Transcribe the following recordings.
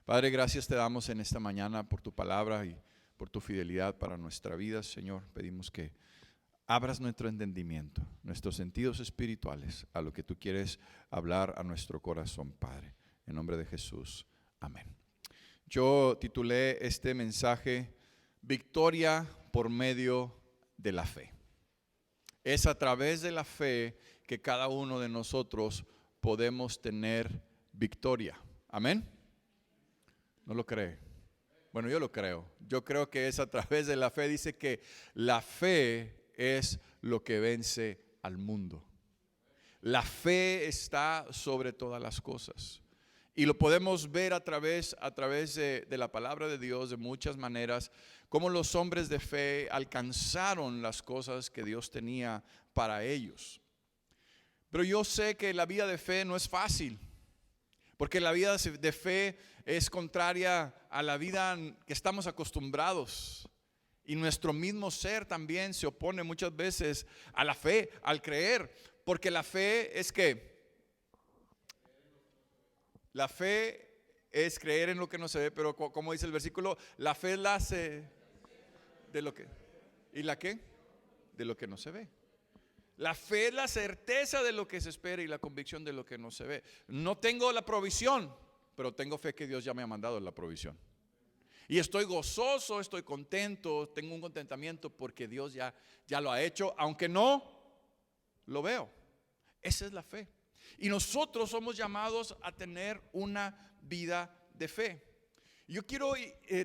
Padre, gracias te damos en esta mañana por tu palabra y por tu fidelidad para nuestra vida, Señor. Pedimos que abras nuestro entendimiento, nuestros sentidos espirituales a lo que tú quieres hablar a nuestro corazón, Padre. En nombre de Jesús, amén. Yo titulé este mensaje Victoria por medio de la fe. Es a través de la fe que cada uno de nosotros podemos tener victoria. Amén. ¿No lo cree? Bueno, yo lo creo. Yo creo que es a través de la fe. Dice que la fe es lo que vence al mundo. La fe está sobre todas las cosas. Y lo podemos ver a través de la palabra de Dios de muchas maneras, cómo los hombres de fe alcanzaron las cosas que Dios tenía para ellos. Pero yo sé que la vida de fe no es fácil, porque la vida de fe es contraria a la vida que estamos acostumbrados. Y nuestro mismo ser también se opone muchas veces a la fe, al creer, porque la fe es que la fe es creer en lo que no se ve, pero como dice el versículo, la fe la hace de lo que, ¿y la qué? De lo que no se ve. La fe es la certeza de lo que se espera y la convicción de lo que no se ve. No tengo la provisión, pero tengo fe que Dios ya me ha mandado la provisión. Y estoy gozoso, estoy contento, tengo un contentamiento porque Dios ya lo ha hecho, aunque no lo veo. Esa es la fe. Y nosotros somos llamados a tener una vida de fe. Yo quiero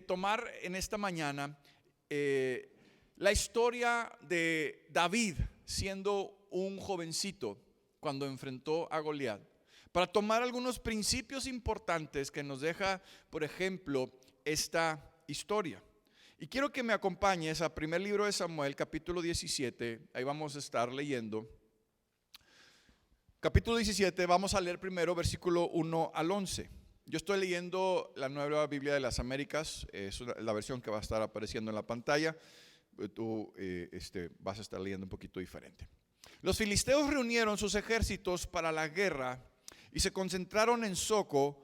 tomar en esta mañana la historia de David siendo un jovencito cuando enfrentó a Goliat, para tomar algunos principios importantes que nos deja, por ejemplo, esta historia. Y quiero que me acompañes a primer libro de Samuel, capítulo 17, ahí vamos a estar leyendo. Capítulo 17, vamos a leer primero versículo 1 al 11. Yo estoy leyendo la Nueva Biblia de las Américas, es la versión que va a estar apareciendo en la pantalla. Tú vas a estar leyendo un poquito diferente. Los filisteos reunieron sus ejércitos para la guerra y se concentraron en Soco,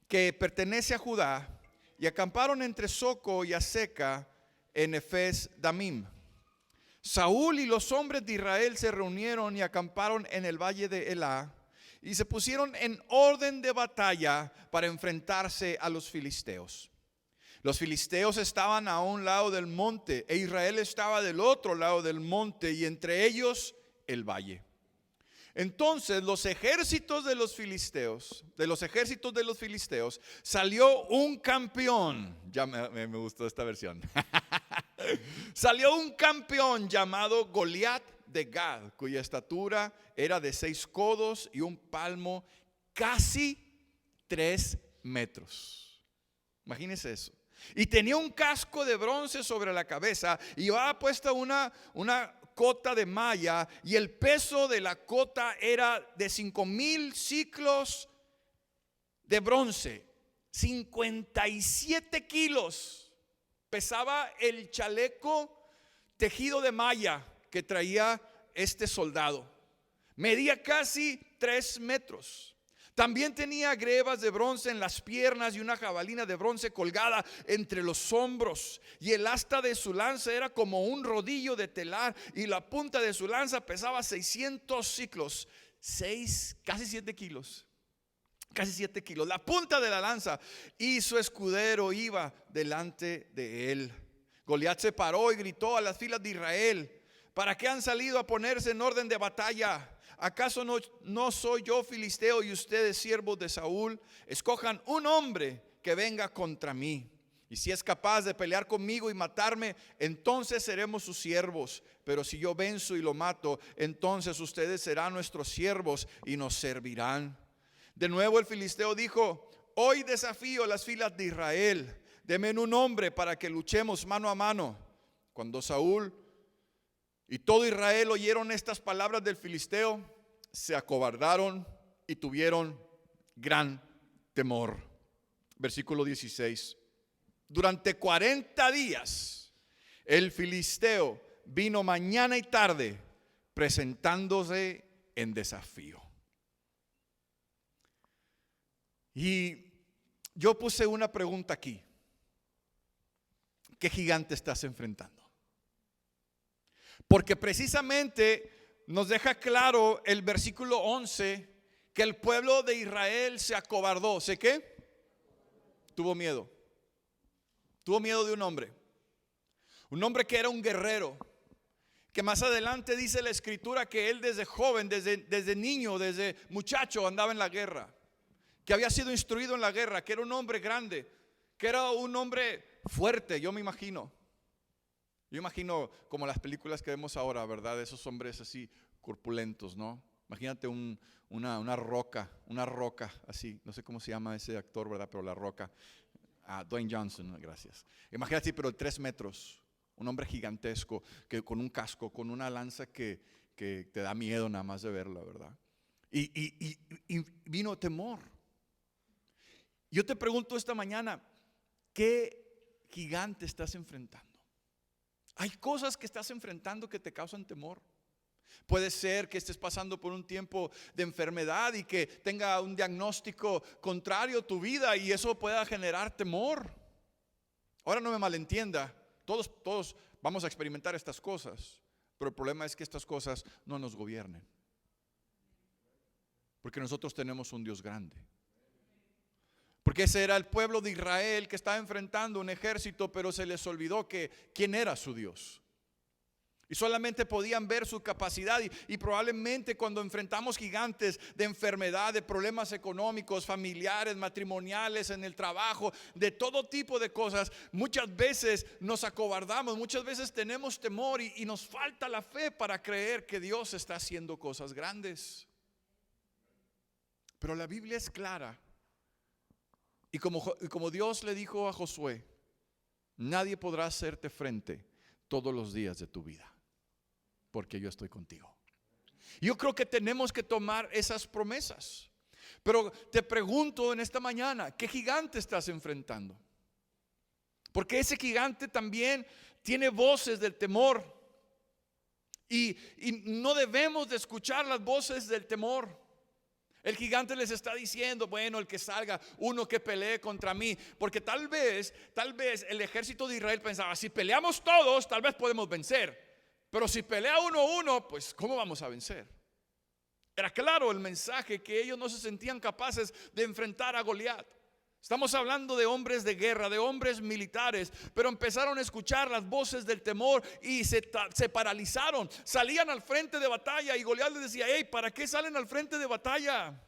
que pertenece a Judá, y acamparon entre Soco y Azeca en Efes Damim. Saúl y los hombres de Israel se reunieron y acamparon en el valle de Elá y se pusieron en orden de batalla para enfrentarse a los filisteos. Los filisteos estaban a un lado del monte e Israel estaba del otro lado del monte y entre ellos el valle. Entonces los ejércitos de los filisteos, salió un campeón. Ya me gustó esta versión. Salió un campeón llamado Goliat de Gad, cuya estatura era de 6 codos y un palmo, casi 3 metros. Imagínense eso. Y tenía un casco de bronce sobre la cabeza y llevaba puesta una cota de malla, y el peso de la cota era de 5,000 ciclos de bronce, 57 kilos. Pesaba el chaleco tejido de malla que traía este soldado. Medía casi 3 metros. También tenía grebas de bronce en las piernas y una jabalina de bronce colgada entre los hombros. Y el asta de su lanza era como un rodillo de telar, y la punta de su lanza pesaba 600 ciclos, casi 7 kilos. Casi 7 kilos, la punta de la lanza, y su escudero iba delante de él. Goliat se paró y gritó a las filas de Israel: ¿para qué han salido a ponerse en orden de batalla? ¿Acaso no soy yo filisteo y ustedes siervos de Saúl? Escojan un hombre que venga contra mí, y si es capaz de pelear conmigo y matarme, entonces seremos sus siervos. Pero si yo venzo y lo mato, entonces ustedes serán nuestros siervos y nos servirán. De nuevo el filisteo dijo: hoy desafío a las filas de Israel, denme un hombre para que luchemos mano a mano. Cuando Saúl y todo Israel oyeron estas palabras del filisteo, se acobardaron y tuvieron gran temor. Versículo 16. Durante 40 días el filisteo vino mañana y tarde presentándose en desafío. Y yo puse una pregunta aquí. ¿Qué gigante estás enfrentando? Porque precisamente nos deja claro el versículo 11 que el pueblo de Israel se acobardó. ¿Sé qué? Tuvo miedo. Tuvo miedo de un hombre que era un guerrero, que más adelante dice la escritura que él desde joven, desde niño, desde muchacho andaba en la guerra, que había sido instruido en la guerra, que era un hombre grande, que era un hombre fuerte. Yo imagino como las películas que vemos ahora, ¿verdad? Esos hombres así corpulentos, ¿no? Imagínate una roca así, no sé cómo se llama ese actor, ¿verdad? Pero La Roca, Dwayne Johnson, gracias. Imagínate, pero 3 metros, un hombre gigantesco, que con un casco, con una lanza que te da miedo nada más de verla, ¿verdad? Y vino temor. Yo te pregunto esta mañana, ¿qué gigante estás enfrentando? Hay cosas que estás enfrentando que te causan temor. Puede ser que estés pasando por un tiempo de enfermedad y que tenga un diagnóstico contrario a tu vida y eso pueda generar temor. Ahora no me malentienda, todos vamos a experimentar estas cosas, pero el problema es que estas cosas no nos gobiernen, porque nosotros tenemos un Dios grande. Porque ese era el pueblo de Israel que estaba enfrentando un ejército, pero se les olvidó quién era su Dios. Y solamente podían ver su capacidad y probablemente cuando enfrentamos gigantes de enfermedad, de problemas económicos, familiares, matrimoniales, en el trabajo, de todo tipo de cosas, muchas veces nos acobardamos, muchas veces tenemos temor y nos falta la fe para creer que Dios está haciendo cosas grandes. Pero la Biblia es clara. Y como Dios le dijo a Josué, nadie podrá hacerte frente todos los días de tu vida, porque yo estoy contigo. Yo creo que tenemos que tomar esas promesas. Pero te pregunto en esta mañana, ¿qué gigante estás enfrentando? Porque ese gigante también tiene voces del temor. Y no debemos de escuchar las voces del temor. El gigante les está diciendo, bueno, el que salga, uno que pelee contra mí. Porque tal vez el ejército de Israel pensaba, si peleamos todos, tal vez podemos vencer. Pero si pelea uno a uno, pues ¿cómo vamos a vencer? Era claro el mensaje, que ellos no se sentían capaces de enfrentar a Goliat. Estamos hablando de hombres de guerra, de hombres militares, pero empezaron a escuchar las voces del temor y se paralizaron. Salían al frente de batalla y Goliat les decía, hey, ¿para qué salen al frente de batalla?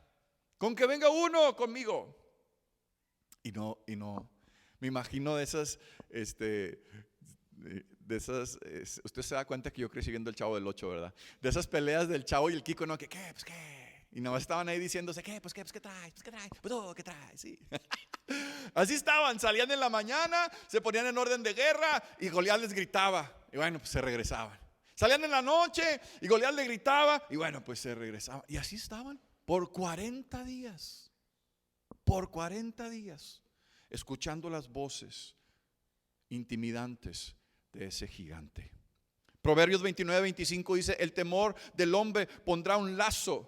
Con que venga uno conmigo. Y no, me imagino de esas, usted se da cuenta que yo crecí viendo el Chavo del 8, ¿verdad? De esas peleas del Chavo y el Kiko, ¿no? ¿Qué? Pues qué. Y no estaban ahí diciéndose, ¿qué? Pues qué traes, pues tú, ¿qué traes? Sí. Así estaban, salían en la mañana, se ponían en orden de guerra y Goliat les gritaba. Y bueno, pues se regresaban. Salían en la noche y Goliat le gritaba y bueno, pues se regresaban. Y así estaban por 40 días. Por 40 días, escuchando las voces intimidantes de ese gigante. Proverbios 29-25 dice, el temor del hombre pondrá un lazo,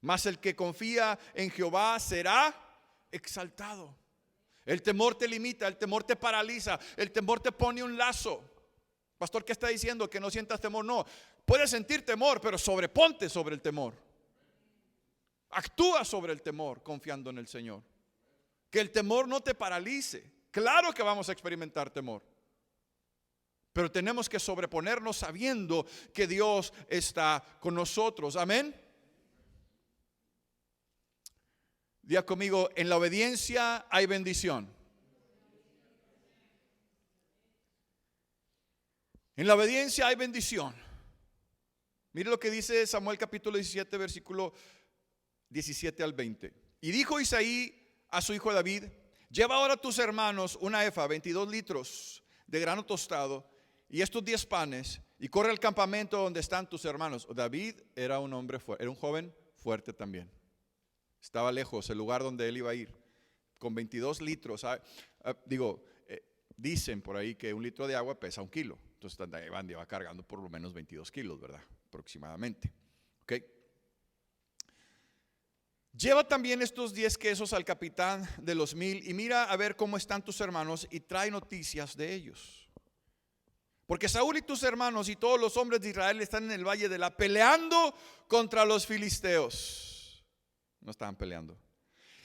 mas el que confía en Jehová será exaltado. El temor te limita, el temor te paraliza, el temor te pone un lazo. Pastor, ¿qué está diciendo? Que no sientas temor. No, puedes sentir temor, pero sobreponte sobre el temor. Actúa sobre el temor confiando en el Señor. Que el temor no te paralice. Claro que vamos a experimentar temor, pero tenemos que sobreponernos sabiendo que Dios está con nosotros. Amén. Diga conmigo, en la obediencia hay bendición. En la obediencia hay bendición. Mire lo que dice Samuel capítulo 17, versículo 17 al 20. Y dijo Isaí a su hijo David, lleva ahora a tus hermanos una efa, 22 litros de grano tostado y estos 10 panes, y corre al campamento donde están tus hermanos. David era un hombre fuerte, era un joven fuerte también. Estaba lejos el lugar donde él iba a ir. Con 22 litros, dicen por ahí que un litro de agua pesa 1 kilo. Entonces va cargando por lo menos 22 kilos, ¿verdad? Aproximadamente. ¿Ok? Lleva también estos 10 quesos al capitán de los 1000 y mira a ver cómo están tus hermanos y trae noticias de ellos. Porque Saúl y tus hermanos y todos los hombres de Israel están en el valle de la peleando contra los filisteos. No estaban peleando.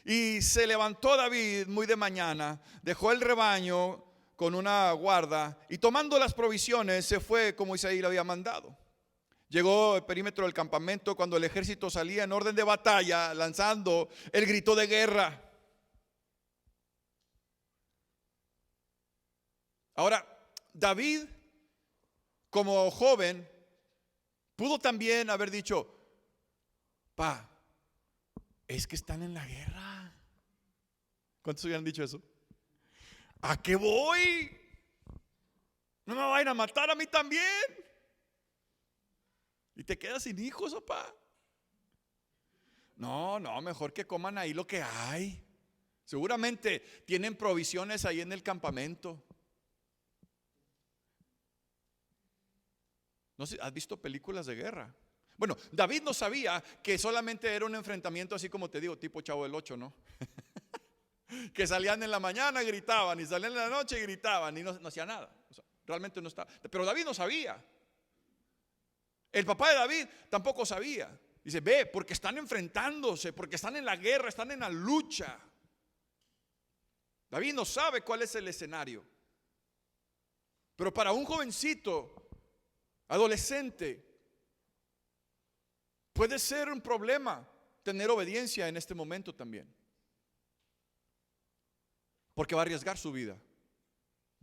Y se levantó David muy de mañana, dejó el rebaño con una guarda y tomando las provisiones se fue como Isaí le había mandado. Llegó al perímetro del campamento cuando el ejército salía en orden de batalla, lanzando el grito de guerra. Ahora, David, como joven, pudo también haber dicho: pa, es que están en la guerra. ¿Cuántos hubieran dicho eso? ¿A qué voy? ¿No me vayan a matar a mí también? Y te quedas sin hijos, papá. No, mejor que coman ahí lo que hay. Seguramente tienen provisiones ahí en el campamento. No sé, ¿has visto películas de guerra? Bueno, David no sabía que solamente era un enfrentamiento así como te digo, tipo Chavo del 8, ¿no? Que salían en la mañana y gritaban, y salían en la noche y gritaban y no hacía nada. O sea, realmente no estaba. Pero David no sabía. El papá de David tampoco sabía. Dice: ve, porque están enfrentándose, porque están en la guerra, están en la lucha. David no sabe cuál es el escenario. Pero para un jovencito, adolescente, puede ser un problema tener obediencia en este momento también. Porque va a arriesgar su vida.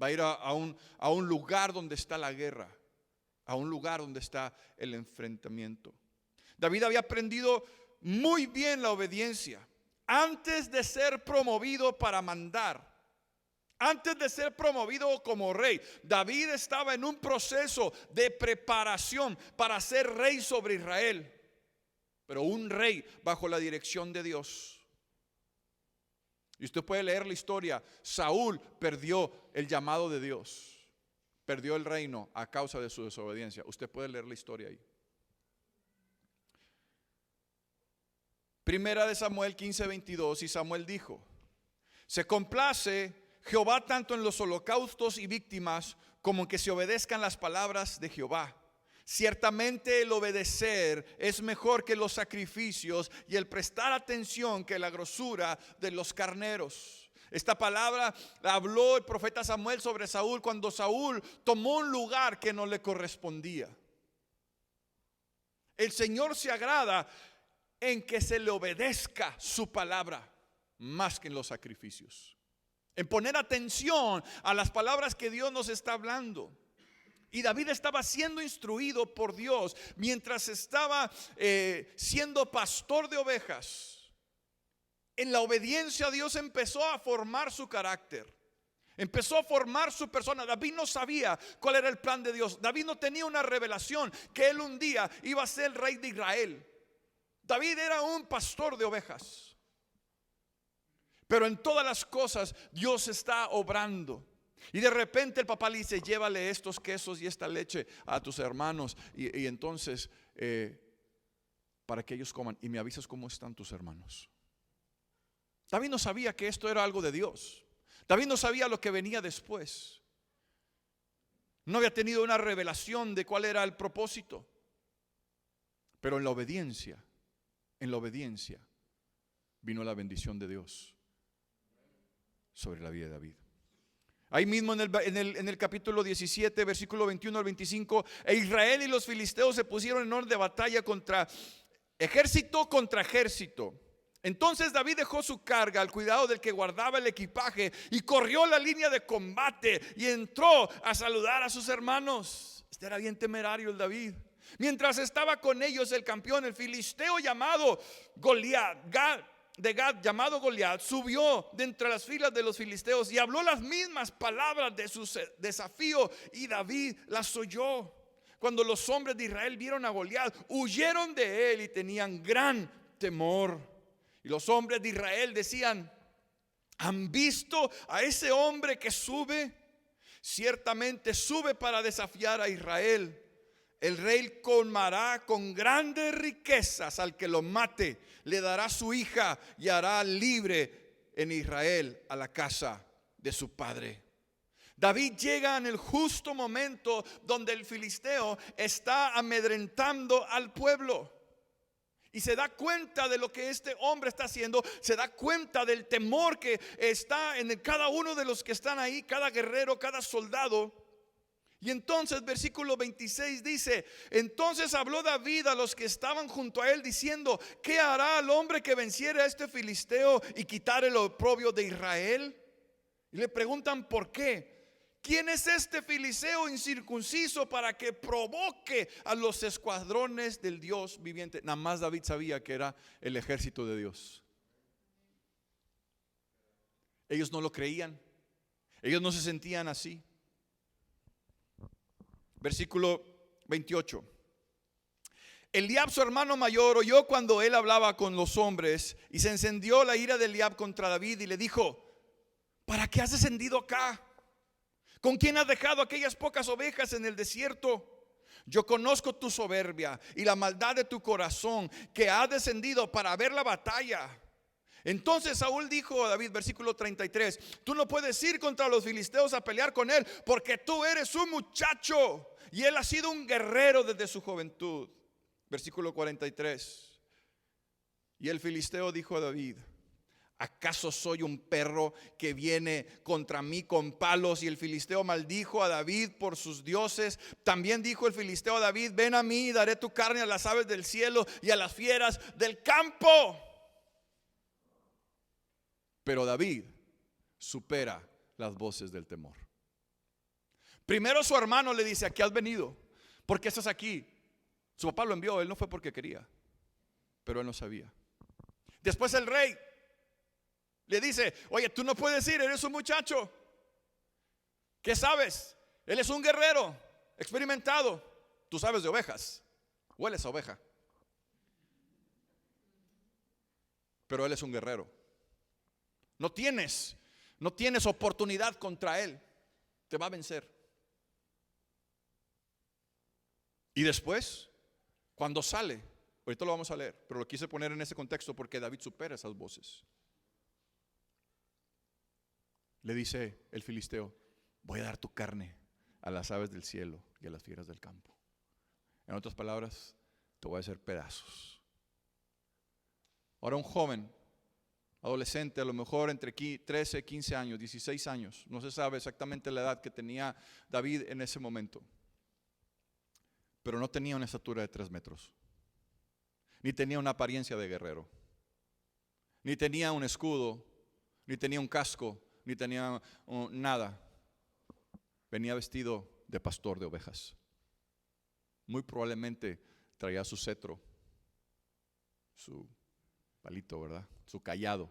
Va a ir a un lugar donde está la guerra, a un lugar donde está el enfrentamiento. David había aprendido muy bien la obediencia antes de ser promovido para mandar. Antes de ser promovido como rey, David estaba en un proceso de preparación para ser rey sobre Israel. Pero un rey bajo la dirección de Dios. Y usted puede leer la historia. Saúl perdió el llamado de Dios. Perdió el reino a causa de su desobediencia. Usted puede leer la historia ahí. Primera de Samuel 15:22. Y Samuel dijo: se complace Jehová tanto en los holocaustos y víctimas como en que se obedezcan las palabras de Jehová. Ciertamente el obedecer es mejor que los sacrificios y el prestar atención que la grosura de los carneros. Esta palabra la habló el profeta Samuel sobre Saúl cuando Saúl tomó un lugar que no le correspondía. El Señor se agrada en que se le obedezca su palabra más que en los sacrificios. En poner atención a las palabras que Dios nos está hablando. Y David estaba siendo instruido por Dios mientras estaba siendo pastor de ovejas. En la obediencia a Dios empezó a formar su carácter. Empezó a formar su persona. David no sabía cuál era el plan de Dios. David no tenía una revelación que él un día iba a ser el rey de Israel. David era un pastor de ovejas. Pero en todas las cosas Dios está obrando. Y de repente el papá le dice: llévale estos quesos y esta leche a tus hermanos. Y entonces para que ellos coman. Y me avisas cómo están tus hermanos. David no sabía que esto era algo de Dios. David no sabía lo que venía después. No había tenido una revelación de cuál era el propósito. Pero en la obediencia vino la bendición de Dios sobre la vida de David. Ahí mismo en el capítulo 17, versículo 21 al 25, e Israel y los filisteos se pusieron en orden de batalla contra ejército. Entonces David dejó su carga al cuidado del que guardaba el equipaje y corrió la línea de combate y entró a saludar a sus hermanos. Este era bien temerario el David. Mientras estaba con ellos el campeón, el filisteo llamado Goliat, de Gad, llamado Goliat, subió de entre las filas de los filisteos y habló las mismas palabras de su desafío, y David las oyó. Cuando los hombres de Israel vieron a Goliat, huyeron de él y tenían gran temor. Y los hombres de Israel decían: ¿han visto a ese hombre que sube? Ciertamente sube para desafiar a Israel. el rey colmará con grandes riquezas al que lo mate, le dará su hija y hará libre en Israel a la casa de su padre. David llega en el justo momento donde el filisteo está amedrentando al pueblo. Y se da cuenta de lo que este hombre está haciendo. Se da cuenta del temor que está en cada uno de los que están ahí, cada guerrero, cada soldado. Y entonces versículo 26 dice: entonces habló David a los que estaban junto a él diciendo: ¿qué hará el hombre que venciere a este filisteo y quitare el oprobio de Israel? Y le preguntan ¿por qué? ¿Quién es este filisteo incircunciso para que provoque a los escuadrones del Dios viviente? Nada más David sabía que era el ejército de Dios. Ellos no lo creían. Ellos no se sentían así. Versículo 28. Eliab, su hermano mayor, oyó cuando él hablaba con los hombres, y se encendió la ira de Eliab contra David y le dijo: ¿para qué has descendido acá? ¿Con quién has dejado aquellas pocas ovejas en el desierto? Yo conozco tu soberbia y la maldad de tu corazón, que has descendido para ver la batalla. Entonces Saúl dijo a David, versículo 33: tú no puedes ir contra los filisteos a pelear con él, porque tú eres un muchacho y él ha sido un guerrero desde su juventud. Versículo 43. Y el filisteo dijo a David: ¿acaso soy un perro que viene contra mí con palos? Y el filisteo maldijo a David por sus dioses. También dijo el filisteo a David: ven a mí y daré tu carne a las aves del cielo y a las fieras del campo. Pero David supera las voces del temor. Primero su hermano le dice: ¿a qué has venido? ¿Por qué estás aquí? Su papá lo envió, él no fue porque quería, pero él no sabía. Después el rey le dice: oye, tú no puedes ir, eres un muchacho. ¿Qué sabes? Él es un guerrero experimentado. Tú sabes de ovejas, hueles a oveja, pero él es un guerrero. No tienes oportunidad contra él. Te va a vencer. Y después, cuando sale, ahorita lo vamos a leer, pero lo quise poner en ese contexto porque David supera esas voces. Le dice el filisteo: voy a dar tu carne a las aves del cielo y a las fieras del campo. En otras palabras, te voy a hacer pedazos. Ahora un joven, adolescente, a lo mejor entre 13, 15 años, 16 años, no se sabe exactamente la edad que tenía David en ese momento, pero no tenía una estatura de 3 metros, ni tenía una apariencia de guerrero, ni tenía un escudo, ni tenía un casco, ni tenía nada. Venía vestido de pastor de ovejas. Muy probablemente traía su cetro, su palito, ¿verdad? Su cayado.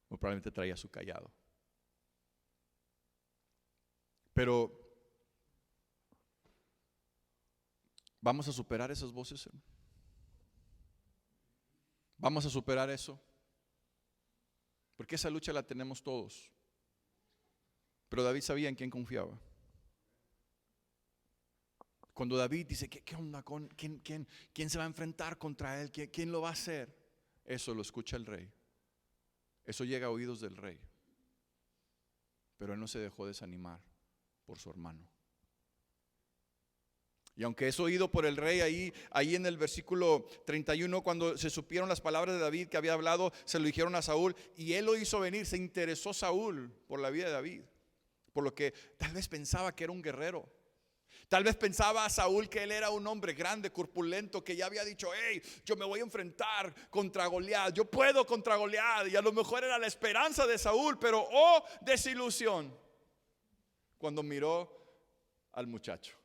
Muy probablemente traía su cayado. Pero ¿vamos a superar esas voces? ¿Vamos a superar eso? Porque esa lucha la tenemos todos. Pero David sabía en quién confiaba. Cuando David dice: ¿qué onda? ¿Quién se va a enfrentar contra él? ¿Quién lo va a hacer? Eso lo escucha el rey. Eso llega a oídos del rey. Pero él no se dejó desanimar por su hermano. Y aunque es oído por el rey, ahí en el versículo 31, cuando se supieron las palabras de David que había hablado, se lo dijeron a Saúl, y él lo hizo venir. Se interesó Saúl por la vida de David, por lo que tal vez pensaba que era un guerrero. Tal vez pensaba a Saúl que él era un hombre grande, corpulento, que ya había dicho: hey, yo me voy a enfrentar contra Goliat, yo puedo contra Goliat. Y a lo mejor era la esperanza de Saúl, pero desilusión cuando miró al muchacho.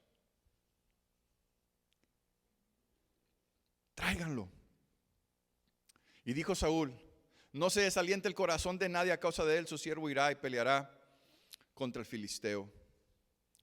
Tráiganlo. Y dijo Saúl: no se desaliente el corazón de nadie a causa de él, su siervo irá y peleará contra el filisteo.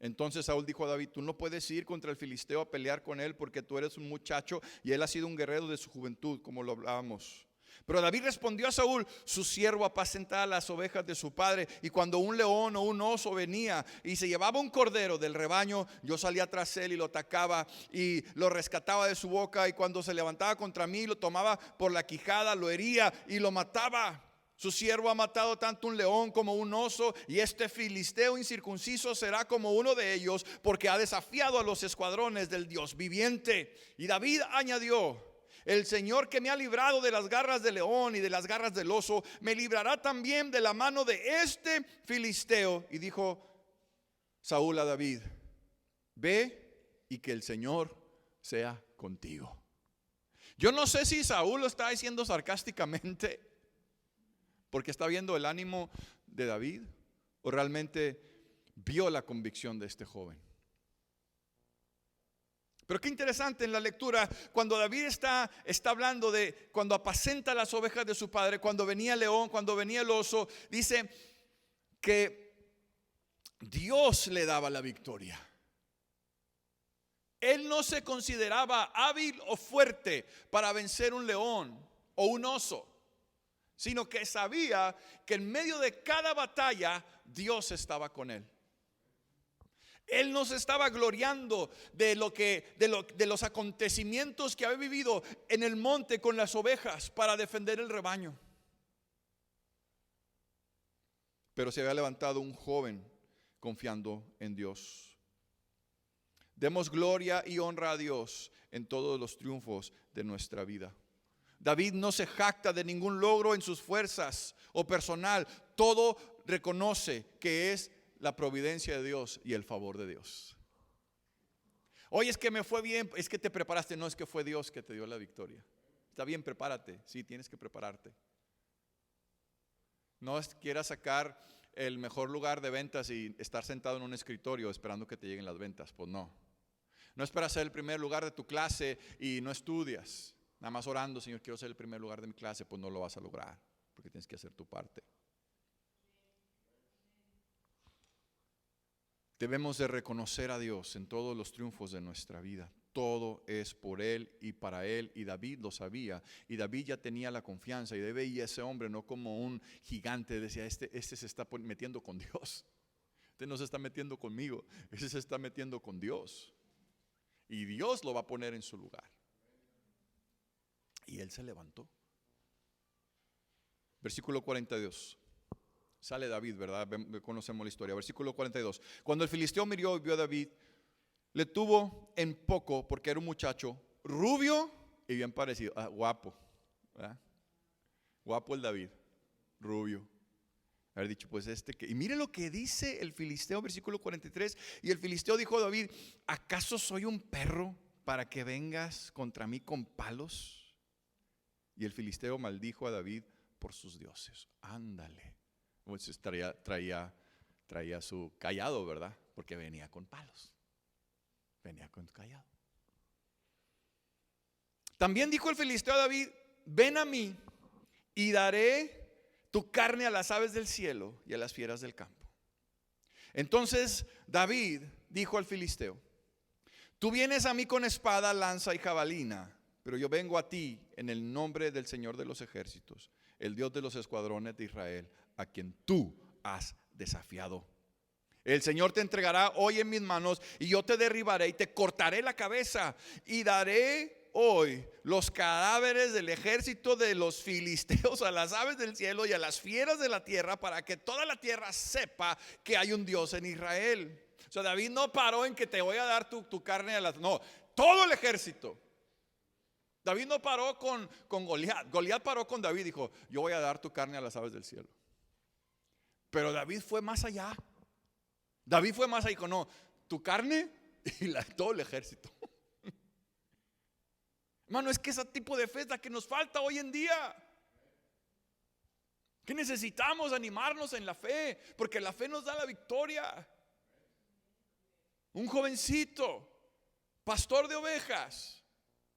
Entonces Saúl dijo a David: tú no puedes ir contra el filisteo a pelear con él, porque tú eres un muchacho y él ha sido un guerrero de su juventud, como lo hablábamos. Pero David respondió a Saúl: su siervo apacentaba las ovejas de su padre, y cuando un león o un oso venía y se llevaba un cordero del rebaño, yo salía tras él y lo atacaba y lo rescataba de su boca, y cuando se levantaba contra mí, lo tomaba por la quijada, lo hería y lo mataba. Su siervo ha matado tanto un león como un oso, y este filisteo incircunciso será como uno de ellos, porque ha desafiado a los escuadrones del Dios viviente. Y David añadió: el Señor que me ha librado de las garras del león y de las garras del oso, me librará también de la mano de este filisteo. Y dijo Saúl a David: ve y que el Señor sea contigo. Yo no sé si Saúl lo está diciendo sarcásticamente porque está viendo el ánimo de David, o realmente vio la convicción de este joven. Pero qué interesante en la lectura, cuando David está hablando de cuando apacenta las ovejas de su padre, cuando venía el león, cuando venía el oso, dice que Dios le daba la victoria. Él no se consideraba hábil o fuerte para vencer un león o un oso, sino que sabía que en medio de cada batalla Dios estaba con él. Él no se estaba gloriando de los acontecimientos que había vivido en el monte con las ovejas para defender el rebaño. Pero se había levantado un joven confiando en Dios. Demos gloria y honra a Dios en todos los triunfos de nuestra vida. David no se jacta de ningún logro en sus fuerzas o personal. Todo reconoce que es la providencia de Dios y el favor de Dios. Oye, es que me fue bien, es que te preparaste. No, es que fue Dios que te dio la victoria. Está bien, prepárate. Sí, tienes que prepararte. No quieras sacar el mejor lugar de ventas y estar sentado en un escritorio esperando que te lleguen las ventas. Pues no. No esperas ser el primer lugar de tu clase y no estudias. Nada más orando: Señor, quiero ser el primer lugar de mi clase. Pues no lo vas a lograr, porque tienes que hacer tu parte. Debemos de reconocer a Dios en todos los triunfos de nuestra vida. Todo es por Él y para Él, y David lo sabía, y David ya tenía la confianza, y veía a ese hombre no como un gigante. Decía: este se está metiendo con Dios, este no se está metiendo conmigo, este se está metiendo con Dios, y Dios lo va a poner en su lugar. Y él se levantó. Versículo 42. Sale David, ¿verdad? Conocemos la historia. Versículo 42. Cuando el filisteo miró y vio a David, le tuvo en poco, porque era un muchacho rubio y bien parecido. Guapo, ¿verdad? Guapo el David, rubio. Haber dicho: pues y mire lo que dice el filisteo, versículo 43. Y el filisteo dijo a David: ¿acaso soy un perro para que vengas contra mí con palos? Y el filisteo maldijo a David por sus dioses. Ándale. Pues traía su cayado, ¿verdad? Porque venía con palos. Venía con cayado. También dijo el filisteo a David: ven a mí y daré tu carne a las aves del cielo y a las fieras del campo. Entonces David dijo al filisteo: tú vienes a mí con espada, lanza y jabalina, pero yo vengo a ti en el nombre del Señor de los ejércitos, el Dios de los escuadrones de Israel, a quien tú has desafiado. El Señor te entregará hoy en mis manos, y yo te derribaré y te cortaré la cabeza, y daré hoy los cadáveres del ejército de los filisteos a las aves del cielo y a las fieras de la tierra, para que toda la tierra sepa que hay un Dios en Israel. O sea, David no paró en que te voy a dar tu carne a las... No, todo el ejército. David no paró con Goliat. Goliat paró con David y dijo: yo voy a dar tu carne a las aves del cielo. Pero David fue más allá. David fue más allá y dijo: no, tu carne y todo el ejército. Hermano, es que ese tipo de fe es la que nos falta hoy en día. Que necesitamos animarnos en la fe, porque la fe nos da la victoria. Un jovencito, pastor de ovejas,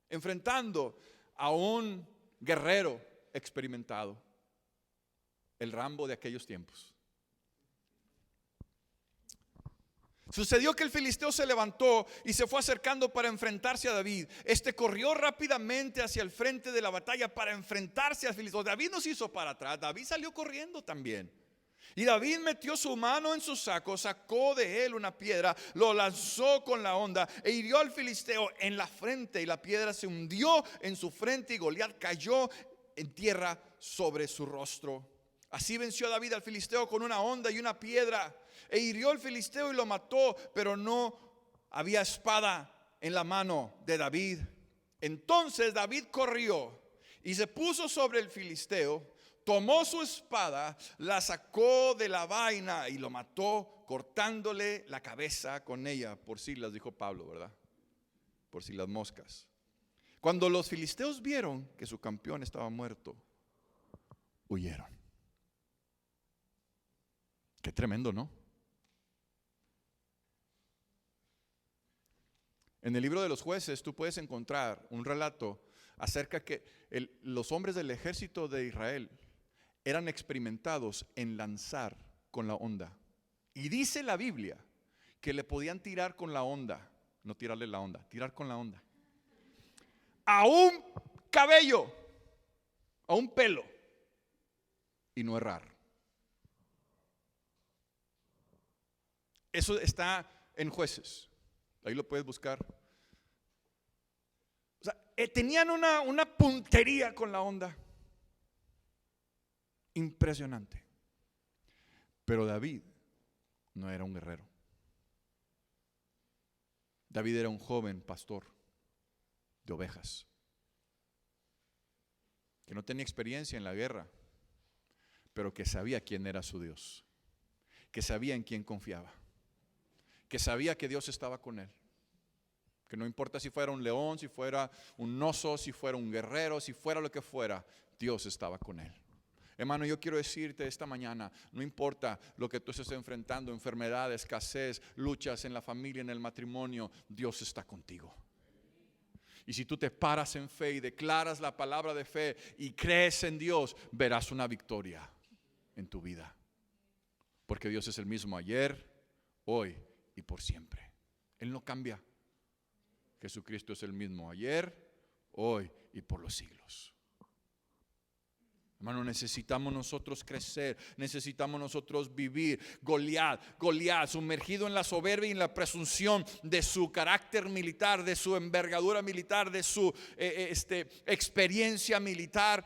enfrentando a un guerrero experimentado, el Rambo de aquellos tiempos. Sucedió que el filisteo se levantó y se fue acercando para enfrentarse a David. Este corrió rápidamente hacia el frente de la batalla para enfrentarse al filisteo. David no se hizo para atrás, David salió corriendo también. Y David metió su mano en su saco, sacó de él una piedra, lo lanzó con la honda e hirió al filisteo en la frente, y la piedra se hundió en su frente y Goliat cayó en tierra sobre su rostro. Así venció David al filisteo con una honda y una piedra, e hirió al filisteo y lo mató, pero no había espada en la mano de David. Entonces David corrió y se puso sobre el filisteo, tomó su espada, la sacó de la vaina y lo mató, cortándole la cabeza con ella. Por si las dijo Pablo, ¿verdad? Por si las moscas. Cuando los filisteos vieron que su campeón estaba muerto, huyeron. Qué tremendo, ¿no? En el libro de los Jueces tú puedes encontrar un relato acerca que los hombres del ejército de Israel eran experimentados en lanzar con la honda. Y dice la Biblia que le podían tirar con la honda, no tirarle la honda, tirar con la honda, a un cabello, a un pelo, y no errar. Eso está en Jueces, ahí lo puedes buscar. O sea, tenían una puntería con la honda impresionante. Pero David no era un guerrero. David era un joven pastor de ovejas que no tenía experiencia en la guerra, pero que sabía quién era su Dios, que sabía en quién confiaba, que sabía que Dios estaba con él, que no importa si fuera un león, si fuera un oso, si fuera un guerrero, si fuera lo que fuera, Dios estaba con él. Hermano, yo quiero decirte esta mañana, no importa lo que tú estés enfrentando, enfermedad, escasez, luchas en la familia, en el matrimonio, Dios está contigo. Y si tú te paras en fe y declaras la palabra de fe y crees en Dios, verás una victoria en tu vida. Porque Dios es el mismo ayer, hoy y por siempre. Él no cambia. Jesucristo es el mismo ayer, hoy y por los siglos. Hermano, necesitamos nosotros crecer, necesitamos nosotros vivir. Goliat, sumergido en la soberbia y en la presunción de su carácter militar, de su envergadura militar, de su experiencia militar,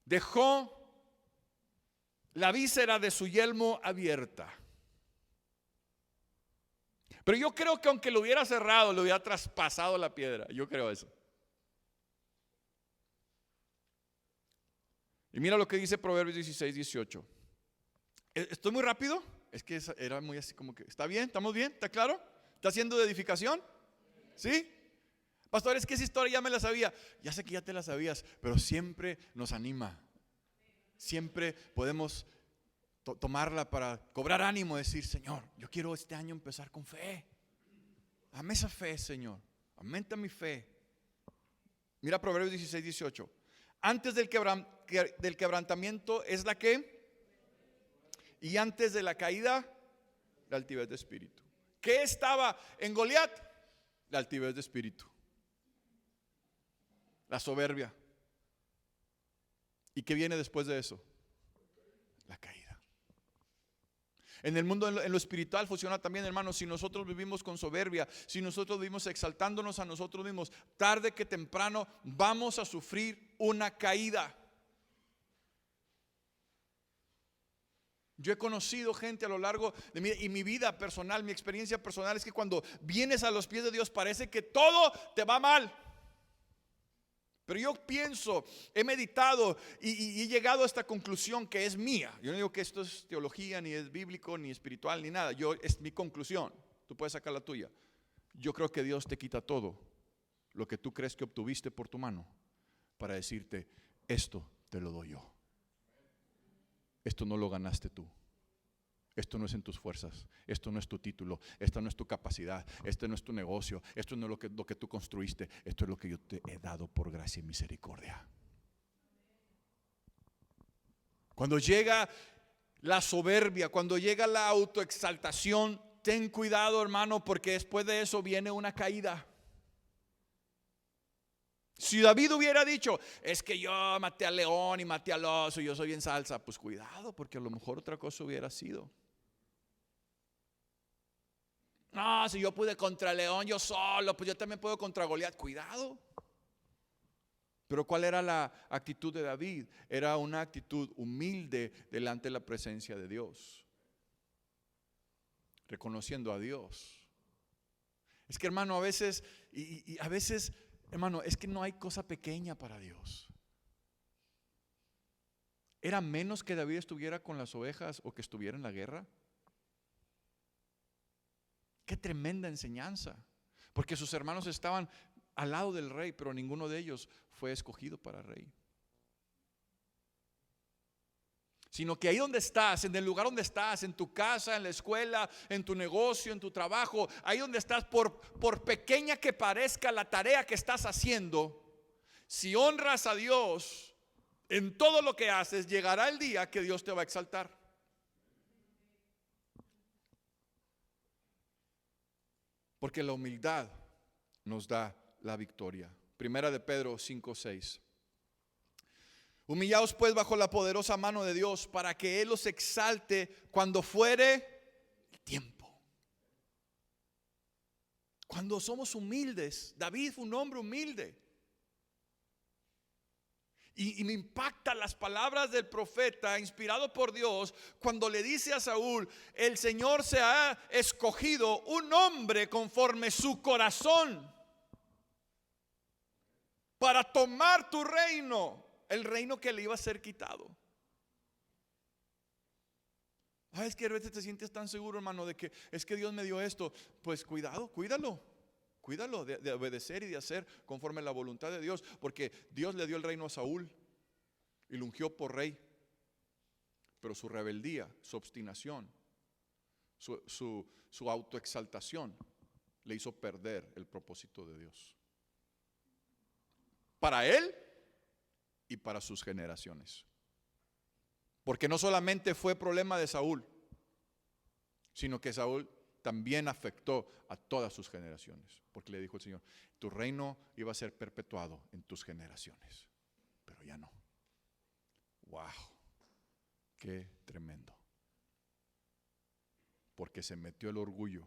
dejó la víscera de su yelmo abierta. Pero yo creo que aunque lo hubiera cerrado, le hubiera traspasado la piedra. Yo creo eso. Y mira lo que dice Proverbios 16, 18. ¿Estoy muy rápido? Es que era muy así como que, ¿está bien? ¿Estamos bien? ¿Está claro? ¿Está haciendo de edificación? ¿Sí? Pastor, es que esa historia ya me la sabía. Ya sé que ya te la sabías, pero siempre nos anima. Siempre podemos tomarla para cobrar ánimo, decir, Señor, yo quiero este año empezar con fe. Dame esa fe, Señor. Aumenta mi fe. Mira Proverbios 16, 18. Antes del quebrantamiento es la que, y antes de la caída, la altivez de espíritu. ¿Qué estaba en Goliat? La altivez de espíritu, la soberbia. ¿Y qué viene después de eso? La caída. En el mundo, en lo espiritual funciona también, hermanos. Si nosotros vivimos con soberbia, si nosotros vivimos exaltándonos a nosotros mismos, tarde que temprano vamos a sufrir una caída. Yo he conocido gente a lo largo de mi vida personal, mi experiencia personal es que cuando vienes a los pies de Dios parece que todo te va mal. Pero yo pienso, he meditado y he llegado a esta conclusión que es mía. Yo no digo que esto es teología, ni es bíblico, ni espiritual, ni nada. Es mi conclusión. Tú puedes sacar la tuya. Yo creo que Dios te quita todo lo que tú crees que obtuviste por tu mano para decirte, esto te lo doy yo. Esto no lo ganaste tú. Esto no es en tus fuerzas, esto no es tu título, esta no es tu capacidad, este no es tu negocio, esto no es lo que tú construiste, esto es lo que yo te he dado por gracia y misericordia. Cuando llega la soberbia, cuando llega la autoexaltación, ten cuidado, hermano, porque después de eso viene una caída. Si David hubiera dicho, es que yo maté al león y maté al oso y yo soy bien salsa, pues cuidado, porque a lo mejor otra cosa hubiera sido. No, si yo pude contra el león yo solo, pues yo también puedo contra Goliat. Cuidado. Pero ¿cuál era la actitud de David? Era una actitud humilde delante de la presencia de Dios, reconociendo a Dios. Es que, hermano, a veces, y a veces, hermano, es que no hay cosa pequeña para Dios. ¿Era menos que David estuviera con las ovejas o que estuviera en la guerra? Qué tremenda enseñanza. Porque sus hermanos estaban al lado del rey, pero ninguno de ellos fue escogido para rey. Sino que ahí donde estás, en el lugar donde estás, en tu casa, en la escuela, en tu negocio, en tu trabajo, ahí donde estás, por pequeña que parezca la tarea que estás haciendo, si honras a Dios en todo lo que haces, llegará el día que Dios te va a exaltar. Porque la humildad nos da la victoria. Primera de Pedro 5:6. Humillaos pues bajo la poderosa mano de Dios, para que Él los exalte cuando fuere el tiempo. Cuando somos humildes, David fue un hombre humilde. Y me impactan las palabras del profeta inspirado por Dios cuando le dice a Saúl: el Señor se ha escogido un hombre conforme su corazón para tomar tu reino, el reino que le iba a ser quitado. Es que a veces te sientes tan seguro, hermano, de que es que Dios me dio esto. Pues cuidado, cuídalo de obedecer y de hacer conforme a la voluntad de Dios. Porque Dios le dio el reino a Saúl y lo ungió por rey. Pero su rebeldía, su obstinación, su autoexaltación le hizo perder el propósito de Dios para él y para sus generaciones. Porque no solamente fue problema de Saúl, sino que Saúl también afectó a todas sus generaciones. Porque le dijo el Señor: tu reino iba a ser perpetuado en tus generaciones, pero ya no. Wow, qué tremendo. Porque se metió el orgullo.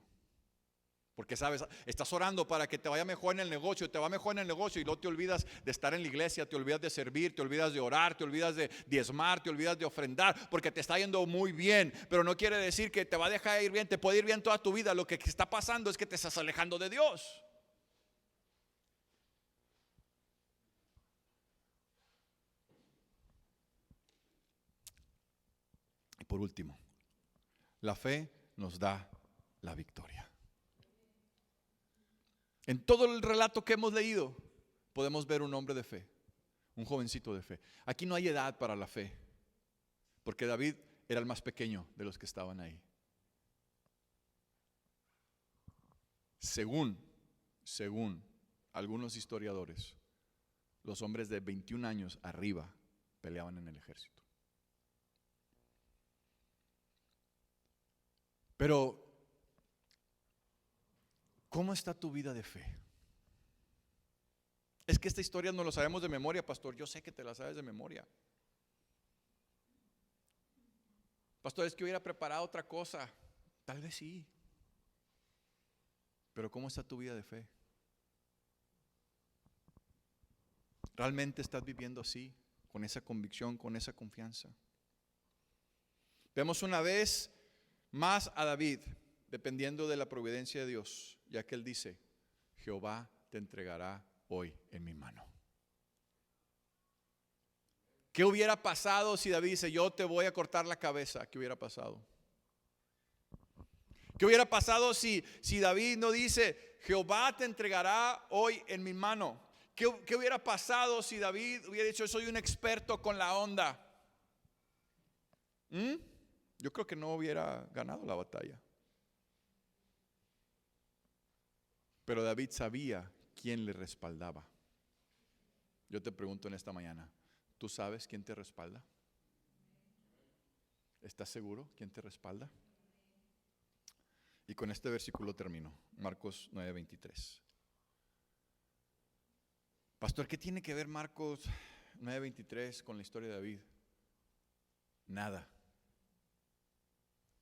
Porque sabes, estás orando para que te vaya mejor en el negocio, te va mejor en el negocio y luego te olvidas de estar en la iglesia, te olvidas de servir, te olvidas de orar, te olvidas de diezmar, te olvidas de ofrendar, porque te está yendo muy bien. Pero no quiere decir que te va a dejar ir bien, te puede ir bien toda tu vida. Lo que está pasando es que te estás alejando de Dios. Y por último, la fe nos da la victoria. En todo el relato que hemos leído podemos ver un hombre de fe, un jovencito de fe. Aquí no hay edad para la fe, porque David era el más pequeño de los que estaban ahí. Según algunos historiadores, los hombres de 21 años arriba peleaban en el ejército. Pero ¿cómo está tu vida de fe? Es que esta historia no lo sabemos de memoria, pastor. Yo sé que te la sabes de memoria. Pastor, es que hubiera preparado otra cosa. Tal vez sí. Pero ¿cómo está tu vida de fe? ¿Realmente estás viviendo así? Con esa convicción, con esa confianza. Vemos una vez más a David dependiendo de la providencia de Dios, ya que él dice: Jehová te entregará hoy en mi mano. ¿Qué hubiera pasado si David dice: yo te voy a cortar la cabeza? ¿Qué hubiera pasado? ¿Qué hubiera pasado si David no dice: Jehová te entregará hoy en mi mano? ¿Qué hubiera pasado si David hubiera dicho: soy un experto con la onda? Yo creo que no hubiera ganado la batalla. Pero David sabía quién le respaldaba. Yo te pregunto en esta mañana: ¿tú sabes quién te respalda? ¿Estás seguro quién te respalda? Y con este versículo termino, Marcos 9:23. Pastor, ¿qué tiene que ver Marcos 9:23 con la historia de David? Nada,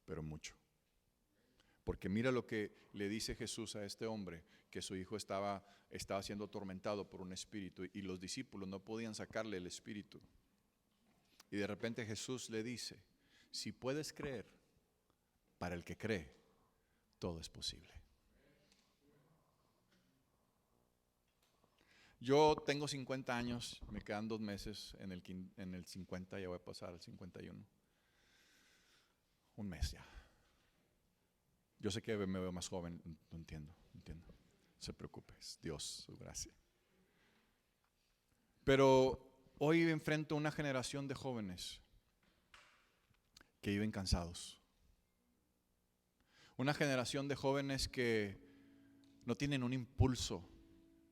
pero mucho. Porque mira lo que le dice Jesús a este hombre, que su hijo estaba siendo atormentado por un espíritu y los discípulos no podían sacarle el espíritu. Y de repente Jesús le dice, si puedes creer, para el que cree, todo es posible. Yo tengo 50 años, me quedan 2 meses en el 50, ya voy a pasar al 51. Un mes ya. Yo sé que me veo más joven, lo entiendo. No se preocupe, es Dios, su gracia. Pero hoy enfrento una generación de jóvenes que viven cansados. Una generación de jóvenes que no tienen un impulso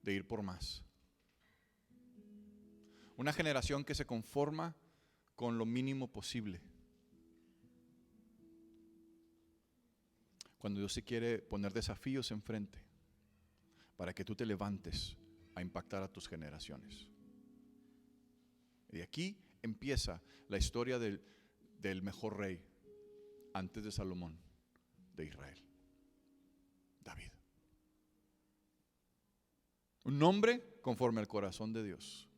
de ir por más. Una generación que se conforma con lo mínimo posible. Cuando Dios se quiere poner desafíos enfrente para que tú te levantes a impactar a tus generaciones. Y aquí empieza la historia del mejor rey antes de Salomón de Israel, David. Un hombre conforme al corazón de Dios,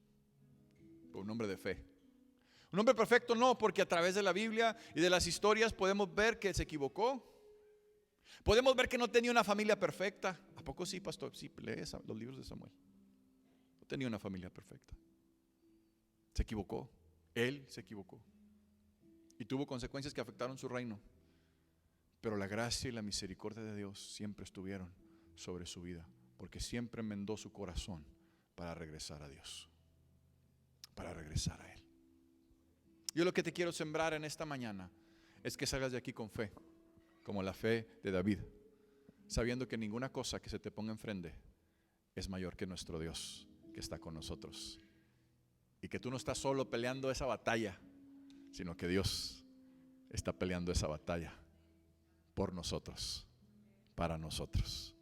un hombre de fe. Un hombre perfecto no, porque a través de la Biblia y de las historias podemos ver que se equivocó. Podemos ver que no tenía una familia perfecta. ¿A poco sí, pastor? Sí, lees los libros de Samuel. No tenía una familia perfecta. Se equivocó. Él se equivocó. Y tuvo consecuencias que afectaron su reino. Pero la gracia y la misericordia de Dios siempre estuvieron sobre su vida, porque siempre enmendó su corazón para regresar a Dios, para regresar a Él. Yo lo que te quiero sembrar en esta mañana es que salgas de aquí con fe, como la fe de David, sabiendo que ninguna cosa que se te ponga enfrente es mayor que nuestro Dios que está con nosotros. Y que tú no estás solo peleando esa batalla, sino que Dios está peleando esa batalla por nosotros, para nosotros.